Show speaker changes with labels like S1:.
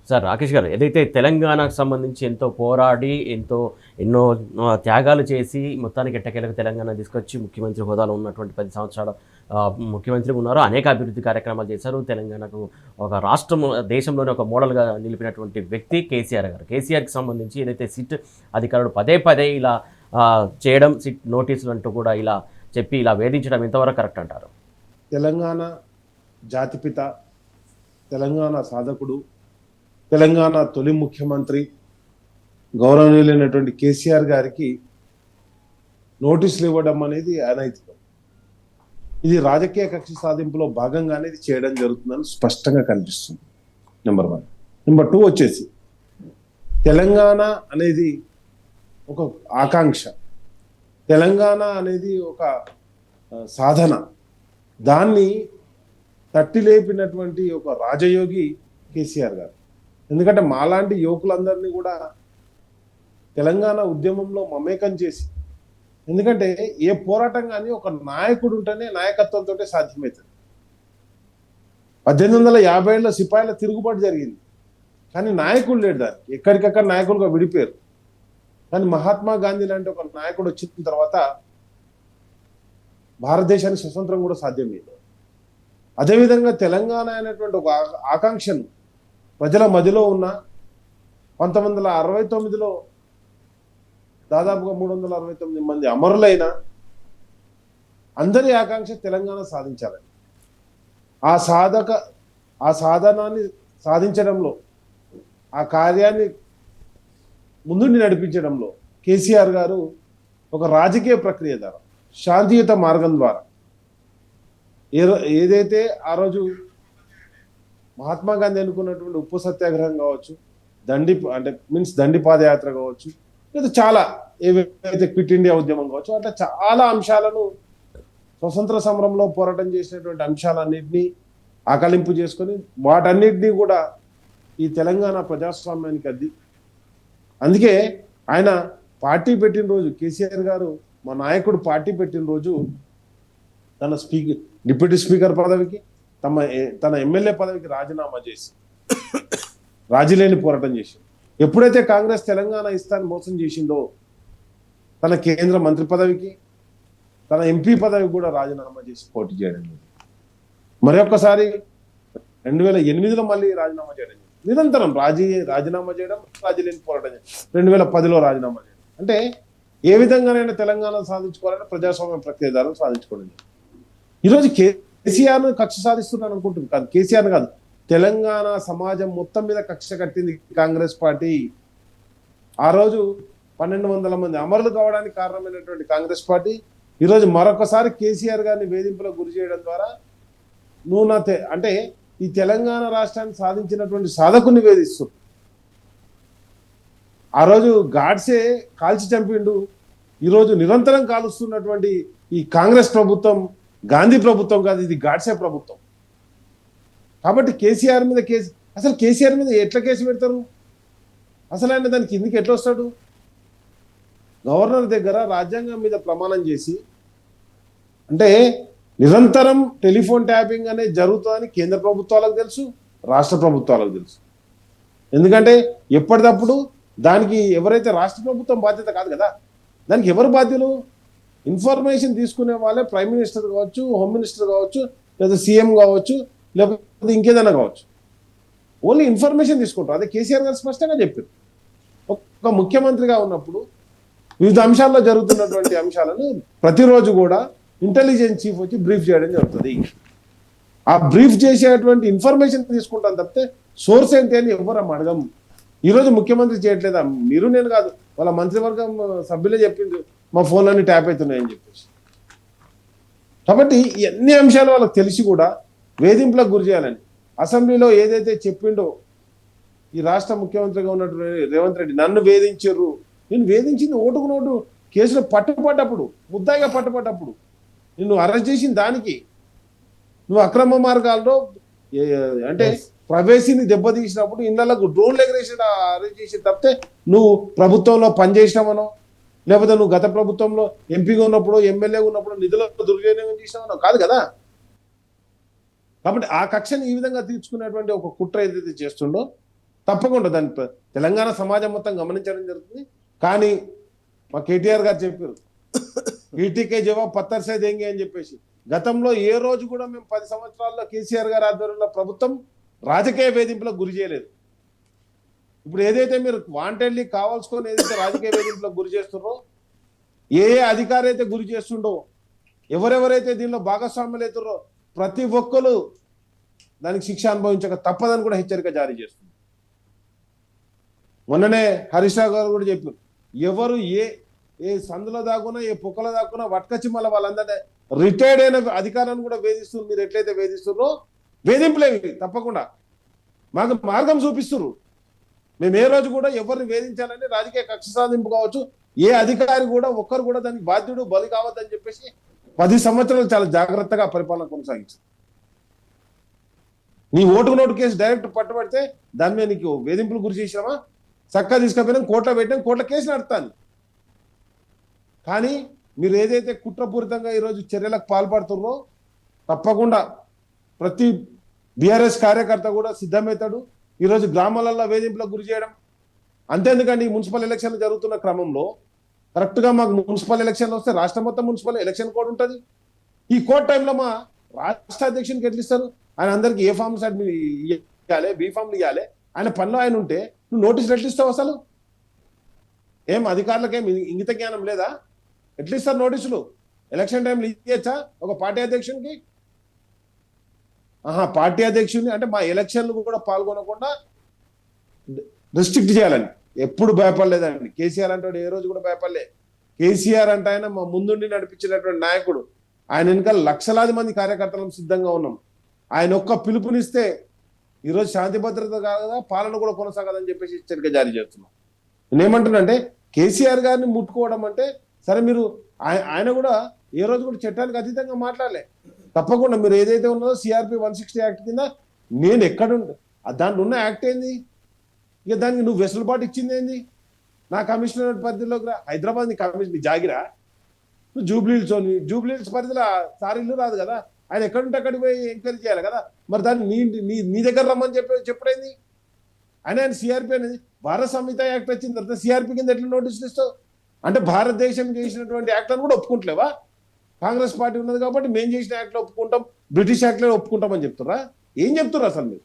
S1: Sir Rakesh గారు, ఏదైతే తెలంగాణకు సంబంధించి ఎంతో పోరాడి ఎన్నో త్యాగాలు చేసి మొత్తానికి ఎట్టకేలకు తెలంగాణ తీసుకొచ్చి ముఖ్యమంత్రి హోదాలో ఉన్నటువంటి 10 సంవత్సరాల ముఖ్యమంత్రిగా ఉన్నారు. అనేక అభివృద్ధి కార్యక్రమాలు చేశారు. తెలంగాణకు ఒక రాష్ట్రం, దేశంలోనే ఒక మోడల్గా నిలిపినటువంటి వ్యక్తి కేసీఆర్ గారు. కేసీఆర్కి సంబంధించి ఏదైతే సిట్ అధికారులు పదే ఇలా చేయడం, సిట్ నోటీసులు అంటూ కూడా ఇలా చెప్పి ఇలా వేధించడం ఎంతవరకు కరెక్ట్ అంటారు?
S2: తెలంగాణ జాతిపిత, తెలంగాణ సాధకుడు, తెలంగాణ తొలి ముఖ్యమంత్రి గౌరవనీయులైనటువంటి కేసీఆర్ గారికి నోటీసులు ఇవ్వడం అనేది అనైతికం. ఇది రాజకీయ కక్ష సాధింపులో భాగంగానే ఇది చేయడం జరుగుతుందని స్పష్టంగా కనిపిస్తుంది. నెంబర్ 1. నెంబర్ 2 వచ్చేసి తెలంగాణ అనేది ఒక ఆకాంక్ష, తెలంగాణ అనేది ఒక సాధన. దాన్ని తట్టి లేపినటువంటి ఒక రాజయోగి కేసీఆర్ గారు. ఎందుకంటే మాలాంటి యువకులందరినీ కూడా తెలంగాణ ఉద్యమంలో మమేకం చేసి, ఎందుకంటే ఏ పోరాటం కానీ ఒక నాయకుడు ఉంటేనే నాయకత్వంతో సాధ్యమవుతుంది. 1850లో సిపాయిల తిరుగుబాటు జరిగింది, కానీ నాయకుడు లేడు. దానికి ఎక్కడికక్కడ నాయకులుగా విడిపోయారు. కానీ మహాత్మా గాంధీ లాంటి ఒక నాయకుడు వచ్చిన తర్వాత భారతదేశానికి స్వతంత్రం కూడా సాధ్యమైంది. అదేవిధంగా తెలంగాణ అనేటువంటి ఒక ఆకాంక్షను ప్రజల మధ్యలో ఉన్న 1969లో దాదాపుగా 369 మంది అమరులైన అందరి ఆకాంక్ష తెలంగాణ సాధించాలని, ఆ సాధనాన్ని సాధించడంలో, ఆ కార్యాన్ని ముందుండి నడిపించడంలో కేసీఆర్ గారు ఒక రాజకీయ ప్రక్రియ ద్వారా, శాంతియుత మార్గం ద్వారా ఏదైతే ఆ రోజు మహాత్మా గాంధీ అనుకున్నటువంటి ఉప్పు సత్యాగ్రహం కావచ్చు, దండి పాదయాత్ర కావచ్చు, లేదా చాలా ఏవైతే క్విట్ ఇండియా ఉద్యమం కావచ్చు, అట్లా చాలా అంశాలను స్వతంత్ర సమరంలో పోరాటం చేసినటువంటి అంశాలన్నింటినీ ఆకలింపు చేసుకొని వాటన్నిటినీ కూడా ఈ తెలంగాణ ప్రజాస్వామ్యానికి అద్ది. అందుకే ఆయన పార్టీ పెట్టిన రోజు, కేసీఆర్ గారు మా నాయకుడు పార్టీ పెట్టిన రోజు తన డిప్యూటీ స్పీకర్ పదవికి, తన ఎమ్మెల్యే పదవికి రాజీనామా చేసి రాజీలేని పోరాటం చేసింది. ఎప్పుడైతే కాంగ్రెస్ తెలంగాణ ఇస్తాన్ని మోసం చేసిందో తన కేంద్ర మంత్రి పదవికి, తన ఎంపీ పదవికి కూడా రాజీనామా చేసి పోటీ చేయడం లేదు. మరొకసారి 2008లో మళ్ళీ రాజీనామా చేయడం, నిరంతరం రాజీనామా చేయడం, రాజీలేని పోరాటం చేయడం, 2010లో రాజీనామా చేయడం. అంటే ఏ విధంగానైనా తెలంగాణ సాధించుకోవాలని ప్రజాస్వామ్య ప్రక్రియ ద్వారా సాధించుకోవడం. ఈరోజు కేసీఆర్ను కక్ష సాధిస్తున్నాను అనుకుంటుంది కాదు, కేసీఆర్ కాదు, తెలంగాణ సమాజం మొత్తం మీద కక్ష కట్టింది కాంగ్రెస్ పార్టీ. ఆ రోజు 1200 మంది అమరులు కావడానికి కారణమైనటువంటి కాంగ్రెస్ పార్టీ ఈరోజు మరొకసారి కేసీఆర్ గారిని వేధింపులకు గురి చేయడం ద్వారా అంటే ఈ తెలంగాణ రాష్ట్రాన్ని సాధించినటువంటి సాధకుని వేధిస్తుంది. ఆ రోజు గాడ్సే కాల్చి చంపిండు, ఈరోజు నిరంతరం కాలుస్తున్నటువంటి ఈ కాంగ్రెస్ ప్రభుత్వం గాంధీ ప్రభుత్వం కాదు, ఇది గాడ్సే ప్రభుత్వం. కాబట్టి కేసీఆర్ మీద అసలు కేసీఆర్ మీద ఎట్లా కేసు పెడతారు? అసలు ఆయన దానికి కిందికి ఎట్లా వస్తాడు? గవర్నర్ దగ్గర రాజ్యాంగం మీద ప్రమాణం చేసి, అంటే నిరంతరం టెలిఫోన్ ట్యాపింగ్ అనేది జరుగుతుందని కేంద్ర ప్రభుత్వాలకు తెలుసు, రాష్ట్ర ప్రభుత్వాలకు తెలుసు. ఎందుకంటే ఎప్పటికప్పుడు దానికి ఎవరైతే రాష్ట్ర ప్రభుత్వం బాధ్యత కాదు కదా, దానికి ఎవరు బాధ్యులు? ఇన్ఫర్మేషన్ తీసుకునే వాళ్ళే ప్రైమ్ మినిస్టర్ కావచ్చు, హోమ్ మినిస్టర్ కావచ్చు, లేదా సీఎం కావచ్చు, లేకపోతే ఇంకేదైనా కావచ్చు. ఓన్లీ ఇన్ఫర్మేషన్ తీసుకుంటారు. అదే కేసీఆర్ గారు స్పష్టంగా చెప్పారు. ఒక ముఖ్యమంత్రిగా ఉన్నప్పుడు వివిధ అంశాల్లో జరుగుతున్నటువంటి అంశాలను ప్రతిరోజు కూడా ఇంటెలిజెన్స్ చీఫ్ వచ్చి బ్రీఫ్ చేయడం జరుగుతుంది. ఆ బ్రీఫ్ చేసేటువంటి ఇన్ఫర్మేషన్ తీసుకుంటాం తప్పితే సోర్స్ ఏంటి అని ఎవరు అడగం. ఈరోజు ముఖ్యమంత్రి చేయట్లేదా? మీరు నేను కాదు, వాళ్ళ మంత్రివర్గం సభ్యులే చెప్పింది మా ఫోన్లన్నీ ట్యాప్ అవుతున్నాయని చెప్పేసి. కాబట్టి ఎన్ని అంశాలు వాళ్ళకి తెలిసి కూడా వేధింపులకు గురి చేయాలని అసెంబ్లీలో ఏదైతే చెప్పిండో, ఈ రాష్ట్ర ముఖ్యమంత్రిగా ఉన్నటువంటి రేవంత్ రెడ్డి నన్ను వేధించారు, నేను వేధించింది ఓటుకు నోటు కేసులో పట్టుపడ్డప్పుడు, ముద్దాయిగా పట్టుపడ్డప్పుడు, నిన్ను అరెస్ట్ చేసిన దానికి, నువ్వు అక్రమ మార్గాల్లో అంటే ప్రవేశిని దెబ్బతీసినప్పుడు ఇళ్లకు డ్రోన్లు ఎగరేసి అరెస్ట్ చేసి తప్పితే నువ్వు ప్రభుత్వంలో పనిచేసినామనో, లేకపోతే నువ్వు గత ప్రభుత్వంలో ఎంపీగా ఉన్నప్పుడు, ఎమ్మెల్యేగా ఉన్నప్పుడు నిధుల దుర్వినియోగం చేసినామనో కాదు కదా. కాబట్టి ఆ కక్షను ఈ విధంగా తీర్చుకునేటువంటి ఒక కుట్ర ఏదైతే చేస్తుండో తప్పకుండా దాని తెలంగాణ సమాజం మొత్తం గమనించడం జరుగుతుంది. కానీ మా కేటీఆర్ గారు చెప్పారు ఈటీకే జవాబు పత్తర్సే దేంగే అని చెప్పేసి. గతంలో ఏ రోజు కూడా మేము 10 సంవత్సరాల్లో కేసీఆర్ గారి ఆధ్వర్యంలో ప్రభుత్వం రాజకీయ వేధింపులకు గురి చేయలేదు. ఇప్పుడు ఏదైతే మీరు వాంటెడ్లీ కావాల్సుకొని ఏదైతే రాజకీయ వేధింపులకు గురి చేస్తున్నారో, ఏ అధికారి అయితే గురి చేస్తుండో, ఎవరెవరైతే దీనిలో భాగస్వాములు అవుతారో ప్రతి ఒక్కరు దానికి శిక్ష అనుభవించక తప్పదని కూడా హెచ్చరిక జారీ చేస్తుంది. మొన్ననే హరీష్ రావు గారు కూడా చెప్పారు, ఎవరు ఏ సందులో దాకున్నా ఏ పొక్కలో దాకున్నా వట్కచిమ్మల వాళ్ళందరినీ రిటైర్డ్ అయిన అధికారాన్ని కూడా వేధిస్తున్నారు. మీరు ఎట్లయితే వేధిస్తున్నారో వేధింపులేవి తప్పకుండా మాకు మార్గం చూపిస్తున్నారు. మేము ఏ రోజు కూడా ఎవరిని వేధించాలని రాజకీయ కక్ష సాధింపు కావచ్చు, ఏ అధికారి కూడా ఒక్కరు కూడా దానికి బాధ్యుడు బలి కావద్దని చెప్పేసి 10 సంవత్సరాలు చాలా జాగ్రత్తగా పరిపాలన కొనసాగించారు. నీ ఓటుకు నోటు కేసు డైరెక్ట్ పట్టుబడితే దాని మీద నీకు వేధింపులు గురి చేసినామా, చక్కగా తీసుకుపోయినాం, కోర్టులో పెట్టాం, కోర్టులో కేసు నడుస్తాను. కానీ మీరు ఏదైతే కుట్రపూరితంగా ఈరోజు చర్యలకు పాల్పడుతున్నారో తప్పకుండా ప్రతి బీఆర్ఎస్ కార్యకర్త కూడా సిద్ధమవుతాడు. ఈరోజు గ్రామాలలో వేధింపులకు గురి చేయడం అంతేందుకండి. మున్సిపల్ ఎలక్షన్లు జరుగుతున్న క్రమంలో కరెక్ట్గా మాకు మున్సిపల్ ఎలక్షన్లు వస్తే రాష్ట్రం మొత్తం మున్సిపల్ ఎలక్షన్ కోడ్ ఉంటుంది. ఈ కోడ్ టైంలో మా రాష్ట్ర అధ్యక్షునికి ఎట్లా ఇస్తారు? ఆయన అందరికి ఏ ఫామ్స్ ఇవ్వాలి, బి ఫామ్లు ఇవ్వాలి, ఆయన పనిలో ఆయన ఉంటే నువ్వు నోటీసులు ఎట్లా ఇస్తావు? అసలు ఏం అధికారులకేం ఇంగిత జ్ఞానం లేదా? ఎట్లా ఇస్తారు నోటీసులు? ఎలక్షన్ టైంలో ఇవ్వచ్చా ఒక పార్టీ అధ్యక్షునికి? పార్టీ అధ్యక్షుడిని అంటే మా ఎలక్షన్లు కూడా పాల్గొనకుండా రిస్ట్రిక్ట్ చేయాలని ఎప్పుడు భయపడలేదండి. కేసీఆర్ అంటే ఏ రోజు కూడా భయపడలే. కేసీఆర్ అంటే ఆయన మా ముందుండి నడిపించినటువంటి నాయకుడు. ఆయన వెనుక లక్షలాది మంది కార్యకర్తలను సిద్ధంగా ఉన్నాం. ఆయన ఒక్క పిలుపునిస్తే ఈరోజు శాంతి భద్రత కాదా, పాలన కూడా కొనసాగదని చెప్పేసి హెచ్చరిక జారీ చేస్తున్నాం. నేనేమంటున్నానంటే కేసీఆర్ గారిని ముట్టుకోవడం అంటే సరే, మీరు ఆయన కూడా ఏ రోజు కూడా చట్టానికి అతీతంగా మాట్లాడలే. తప్పకుండా మీరు ఏదైతే ఉన్నదో సిఆర్పి 160 యాక్ట్ కింద నేను ఎక్కడుండే దాంట్లో ఉన్న యాక్ట్ ఏంది? ఇక దానికి నువ్వు వెసులుబాటు ఇచ్చింది ఏంది? నా కమిషనరేట్ పరిధిలోకి రా, హైదరాబాద్ నీ కమిషన్ జాగిరా, నువ్వు జూబ్లీహిల్స్ పరిధిలో సార్ ఇల్లు రాదు కదా, ఆయన ఎక్కడుంటే అక్కడికి పోయి ఎంక్వైరీ చేయాలి కదా. మరి దాన్ని నీ దగ్గర రమ్మని చెప్పడైంది? ఆయన సిఆర్పి అనేది భారత సంహిత యాక్ట్ వచ్చిన తర్వాత సిఆర్పి కింద ఎట్లా నోటీసులు ఇస్తావు? అంటే భారతదేశం చేసినటువంటి యాక్ట్ అని కూడా ఒప్పుకుంటలేవా? కాంగ్రెస్ పార్టీ ఉన్నది కాబట్టి మేము చేసిన యాక్ట్లో ఒప్పుకుంటాం, బ్రిటిష్ యాక్ట్లో ఒప్పుకుంటామని చెప్తురా? ఏం చెప్తున్నారు అసలు మీరు?